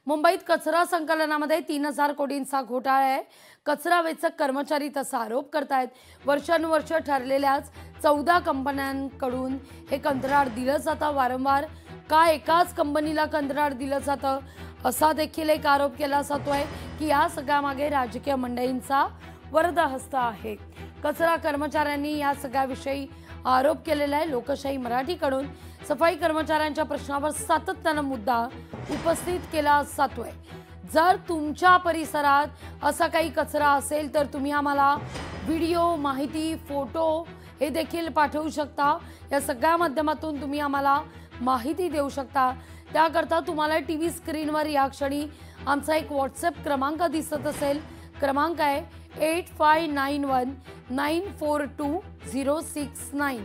मुंबईत कचरा संकलनामध्ये 3000 कोटींचा घोटाळा आहे। कचरा वेचक कर्मचारी तसा आरोप करतायत। वर्षानुवर्ष ठरलेल्याच 14 कंपन्यांकडून हे कंत्राट दिलं जातं। वारंवार का एकाच कंपनीला कंत्राट दिलं जातं असा देखील एक आरोप केला जातोय की या सगळ्यामागे राजकीय मंडळींचा वरदहस्त आहे। कचरा कर्मचाऱ्यांनी या सगळ्याविषयी आरोप केलेला आहे। लोकशाही मराठीकडून सफाई कर्मचाऱ्यांच्या प्रश्नावर सातत्याने मुद्दा उपस्थित केला जातोय। जर तुमच्या परिसरात असा काही कचरा असेल तर तुम्ही आम्हाला व्हिडिओ, माहिती, फोटो हे देखील पाठवू शकता। या सगळ्या माध्यमातून तुम्ही आम्हाला माहिती देऊ शकता। त्याकरता तुम्हाला टीव्ही स्क्रीनवर या क्षणी आमचा एक व्हॉट्सअप क्रमांक दिसत असेल। क्रमांक आहे 8591942069।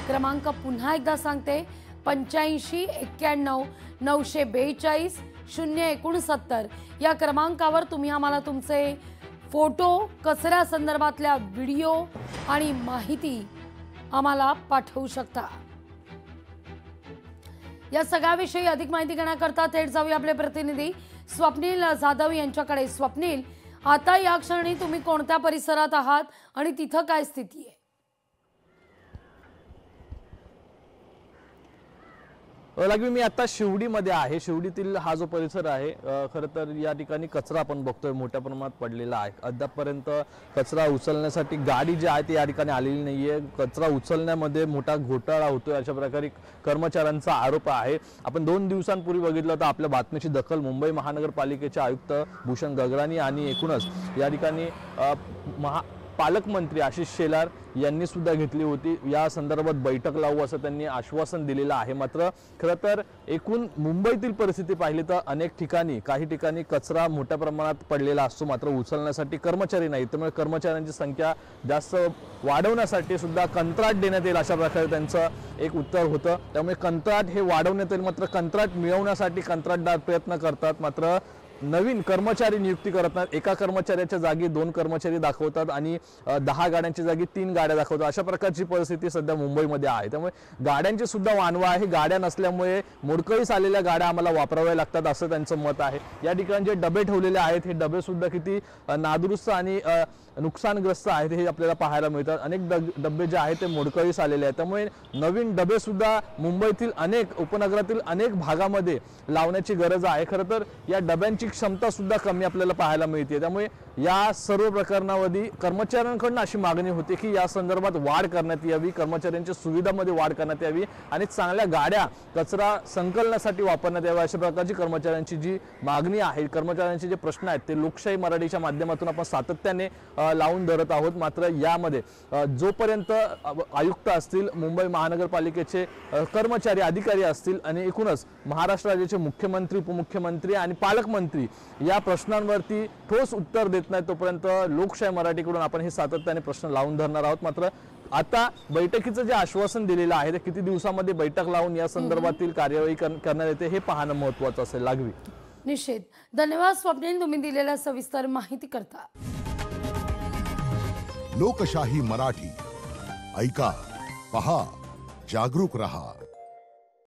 क्रमांक पुन्हा एकदा सांगते 85919942 या क्रमांकावर तुम्ही आम्हाला तुमचे फोटो, कचरा संदर्भातल्या व्हिडिओ आणि माहिती आम्हाला पाठवू शकता। या सगळ्याविषयी अधिक माहिती घेण्याकरता थेट जाऊया आपले प्रतिनिधी स्वप्नील जाधव यांच्याकडे। स्वप्नील, आता या क्षणी तुम्ही कोणत्या परिसरात आहात आणि तिथं काय स्थिती आहे? मी आता शिवडीमध्ये आहे। शिवडीतील हा जो परिसर आहे, खरं तर या ठिकाणी कचरा आपण बघतोय मोठ्या प्रमाणात पडलेला आहे। अद्यापपर्यंत कचरा उचलण्यासाठी गाडी जी आहे ती या ठिकाणी आलेली नाहीये। कचरा उचलण्यामध्ये मोठा घोटाळा होतोय अशा प्रकारे कर्मचाऱ्यांचा आरोप आहे। आपण 2 दिवसांपूर्वी बघितलं तर आपल्या बातमीची दखल मुंबई महानगरपालिकेचे आयुक्त भूषण गगरानी आणि एकूणच या ठिकाणी पालकमंत्री आशिष शेलार यांनी सुद्धा घेतली होती। या संदर्भात बैठक लावू असं त्यांनी आश्वासन दिलेलं आहे। मात्र खरं तर एकूण मुंबईतील परिस्थिती पाहिली तर अनेक ठिकाणी काही ठिकाणी कचरा मोठ्या प्रमाणात पडलेला असतो, मात्र उचलण्यासाठी कर्मचारी नाहीत। त्यामुळे कर्मचाऱ्यांची संख्या जास्त वाढवण्यासाठी सुद्धा कंत्राट देण्यात येईल अशा प्रकारे त्यांचं एक उत्तर होतं। त्यामुळे कंत्राट हे वाढवण्यात येईल, मात्र कंत्राट मिळवण्यासाठी कंत्राटदार प्रयत्न करतात, मात्र नवीन कर्मचारी नियुक्ती करत नाहीत। एका कर्मचाऱ्याच्या जागी 2 कर्मचारी दाखवतात आणि 10 गाड्यांच्या जागी 3 गाड्या दाखवतात। अशा प्रकारची परिस्थिती सध्या मुंबईमध्ये आहे। त्यामुळे गाड्यांची सुद्धा वानवा आहे। गाड्या नसल्यामुळे मोडकळीस आलेल्या गाड्या आम्हाला वापराव्या लागतात असं त्यांचं मत आहे। या ठिकाणी जे डबे ठेवलेले आहेत हे डबे सुद्धा किती नादुरुस्त आणि नुकसानग्रस्त आहेत हे आपल्याला पाहायला मिळतात। अनेक डबे जे आहेत ते मोडकळीस आलेले आहेत। त्यामुळे नवीन डबे सुद्धा मुंबईतील अनेक उपनगरातील अनेक भागामध्ये लावण्याची गरज आहे। खरं तर या डब्यांची क्षमता सुद्धा कमी आपल्याला पाहायला मिळते। त्यामुळे या सर्व प्रकरणामध्ये कर्मचाऱ्यांकडून अशी मागणी होती की या संदर्भात वाढ करण्यात यावी, कर्मचाऱ्यांच्या सुविधांमध्ये वाढ करण्यात यावी आणि चांगल्या गाड्या कचरा संकलनासाठी वापरण्यात याव्या अशा प्रकारची कर्मचाऱ्यांची जी मागणी आहे। कर्मचाऱ्यांचे जे प्रश्न आहेत ते लोकशाही मराठीच्या माध्यमातून आपण सातत्याने लावून धरत आहोत। मात्र यामध्ये जोपर्यंत आयुक्त असतील, मुंबई महानगरपालिकेचे कर्मचारी अधिकारी असतील आणि एकूणच महाराष्ट्र राज्याचे मुख्यमंत्री, उपमुख्यमंत्री आणि पालकमंत्री या प्रश्नांवरती ठोस उत्तर देत नाही तोपर्यंत लोकशाही मराठीकडून आपण हे सातत्याने प्रश्न लावून धरणार आहोत। मात्र आता बैठकीचं जे आश्वासन दिलेलं आहे ते किती दिवसामध्ये बैठक लावून या संदर्भातील कार्यवाही करण्यात येते हे पाहणं महत्त्वाचं असेल। लागवी निश्चित धन्यवाद स्वप्नील, तुम्ही दिलेल्या सविस्तर माहिती करता। लोकशाही मराठी ऐका, पहा, जागरूक रहा।